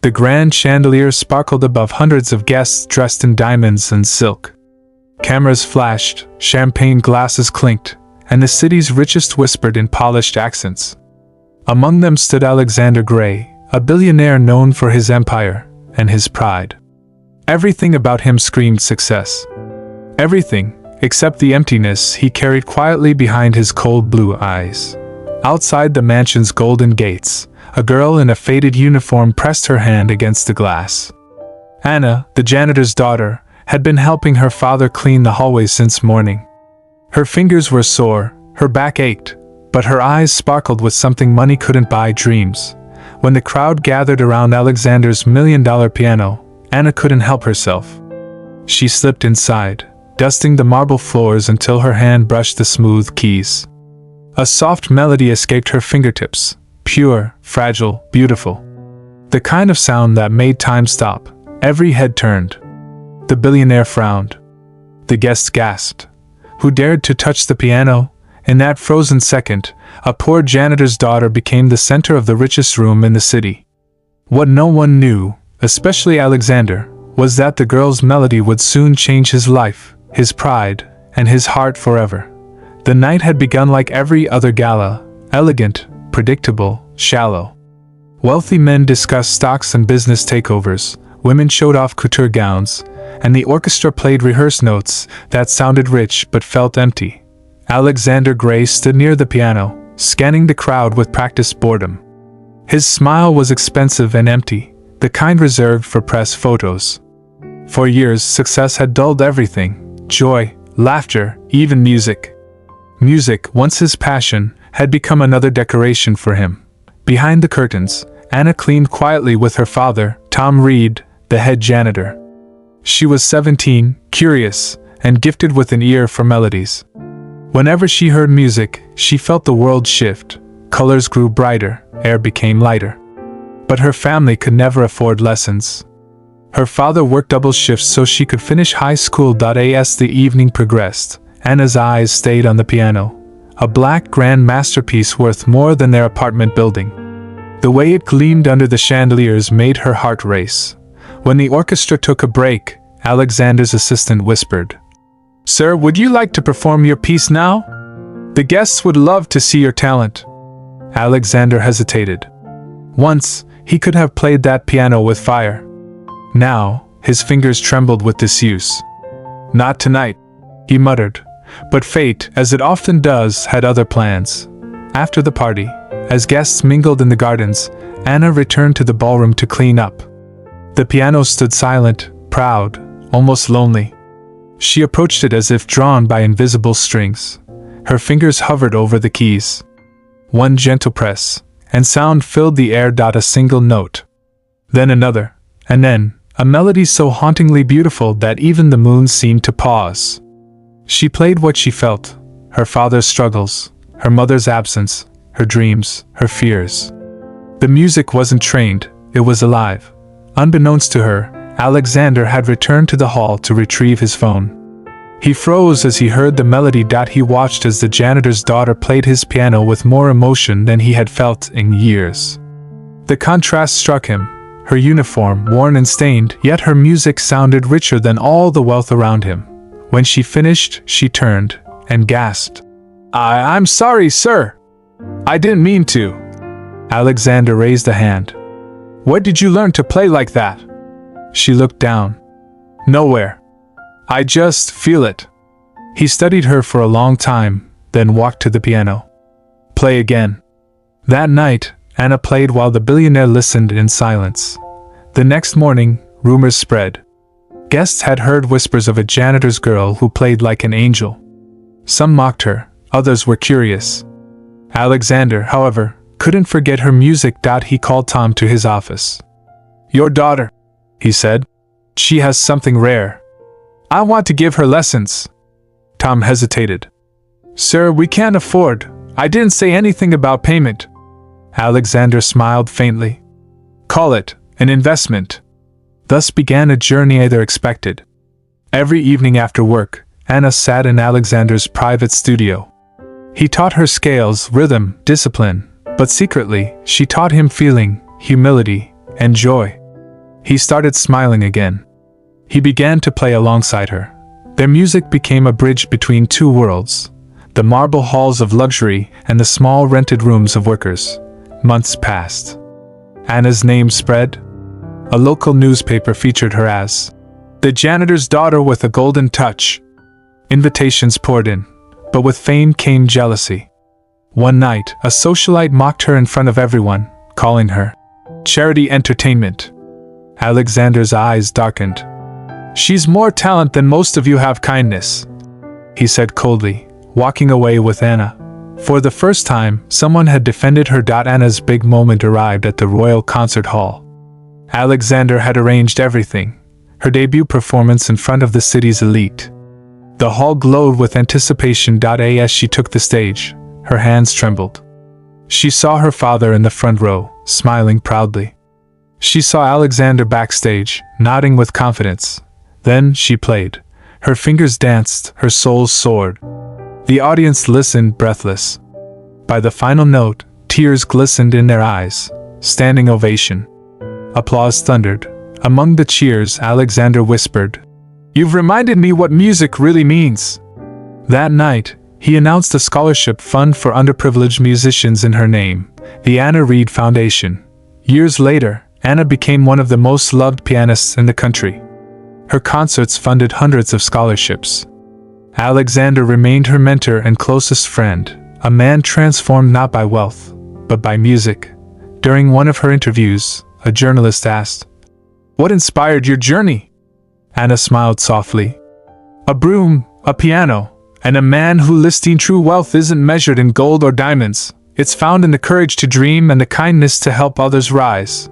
The grand chandelier sparkled above hundreds of guests dressed in diamonds and silk. Cameras flashed, champagne glasses clinked, and the city's richest whispered in polished accents. Among them stood Alexander Gray, a billionaire known for his empire and his pride. Everything about him screamed success. Everything, except the emptiness he carried quietly behind his cold blue eyes. Outside the mansion's golden gates, a girl in a faded uniform pressed her hand against the glass. Anna, the janitor's daughter, had been helping her father clean the hallways since morning. Her fingers were sore, her back ached, but her eyes sparkled with something money couldn't buy: dreams. When the crowd gathered around Alexander's $1 million piano, Anna couldn't help herself. She slipped inside, dusting the marble floors until her hand brushed the smooth keys. A soft melody escaped her fingertips, pure, fragile, beautiful. The kind of sound that made time stop. Every head turned. The billionaire frowned. The guests gasped. Who dared to touch the piano? In that frozen second, a poor janitor's daughter became the center of the richest room in the city. What no one knew, especially Alexander, was that the girl's melody would soon change his life, his pride, and his heart forever. The night had begun like every other gala, elegant, predictable, shallow. Wealthy men discussed stocks and business takeovers, women showed off couture gowns, and the orchestra played rehearsed notes that sounded rich but felt empty. Alexander Gray stood near the piano, scanning the crowd with practiced boredom. His smile was expensive and empty, the kind reserved for press photos. For years, success had dulled everything: joy, laughter, even music. Music, once his passion, had become another decoration for him. Behind the curtains, Anna cleaned quietly with her father, Tom Reed, the head janitor. She was 17, curious, and gifted with an ear for melodies. Whenever she heard music, she felt the world shift. Colors grew brighter, air became lighter. But her family could never afford lessons. Her father worked double shifts so she could finish high school. As the evening progressed, Anna's eyes stayed on the piano, a black grand masterpiece worth more than their apartment building. The way it gleamed under the chandeliers made her heart race. When the orchestra took a break, Alexander's assistant whispered, "Sir, would you like to perform your piece now? The guests would love to see your talent." Alexander hesitated. Once, he could have played that piano with fire. Now, his fingers trembled with disuse. "Not tonight," he muttered. But fate, as it often does, had other plans. After the party, as guests mingled in the gardens, Anna returned to the ballroom to clean up. The piano stood silent, proud, almost lonely. She approached it as if drawn by invisible strings. Her fingers hovered over the keys. One gentle press, and sound filled the air. A single note. Then another, and then, a melody so hauntingly beautiful that even the moon seemed to pause. She played what she felt: her father's struggles, her mother's absence, her dreams, her fears. The music wasn't trained, it was alive. Unbeknownst to her, Alexander had returned to the hall to retrieve his phone. He froze as he heard the melody. He watched as the janitor's daughter played his piano with more emotion than he had felt in years. The contrast struck him: her uniform, worn and stained, yet her music sounded richer than all the wealth around him. When she finished, she turned and gasped, I'm sorry, sir. I didn't mean to." Alexander raised a hand. "Where did you learn to play like that?" She looked down. "Nowhere. I just feel it." He studied her for a long time, then walked to the piano. "Play again." That night, Anna played while the billionaire listened in silence. The next morning, rumors spread. Guests had heard whispers of a janitor's girl who played like an angel. Some mocked her, others were curious. Alexander, however, couldn't forget her music. He called Tom to his office. "Your daughter," he said. "She has something rare. I want to give her lessons." Tom hesitated. "Sir, we can't afford. I didn't say anything about payment." Alexander smiled faintly. "Call it an investment." Thus began a journey neither expected. Every evening after work, Anna sat in Alexander's private studio. He taught her scales, rhythm, discipline, but secretly, she taught him feeling, humility, and joy. He started smiling again. He began to play alongside her. Their music became a bridge between two worlds, the marble halls of luxury and the small rented rooms of workers. Months passed. Anna's name spread. A local newspaper featured her as the janitor's daughter with a golden touch. Invitations poured in, but with fame came jealousy. One night, a socialite mocked her in front of everyone, calling her charity entertainment. Alexander's eyes darkened. "She's more talent than most of you have kindness," he said coldly, walking away with Anna. For the first time, someone had defended her. Anna's big moment arrived at the Royal Concert Hall. Alexander had arranged everything, her debut performance in front of the city's elite. The hall glowed with anticipation. As she took the stage, her hands trembled. She saw her father in the front row, smiling proudly. She saw Alexander backstage, nodding with confidence. Then she played. Her fingers danced, her soul soared. The audience listened, breathless. By the final note, tears glistened in their eyes. Standing ovation. Applause thundered. Among the cheers, Alexander whispered, "You've reminded me what music really means." That night, he announced a scholarship fund for underprivileged musicians in her name, the Anna Reid Foundation. Years later, Anna became one of the most loved pianists in the country. Her concerts funded hundreds of scholarships. Alexander remained her mentor and closest friend, a man transformed not by wealth, but by music. During one of her interviews, a journalist asked, "What inspired your journey?" Anna smiled softly. "A broom, a piano, and a man who listing true wealth isn't measured in gold or diamonds. It's found in the courage to dream and the kindness to help others rise."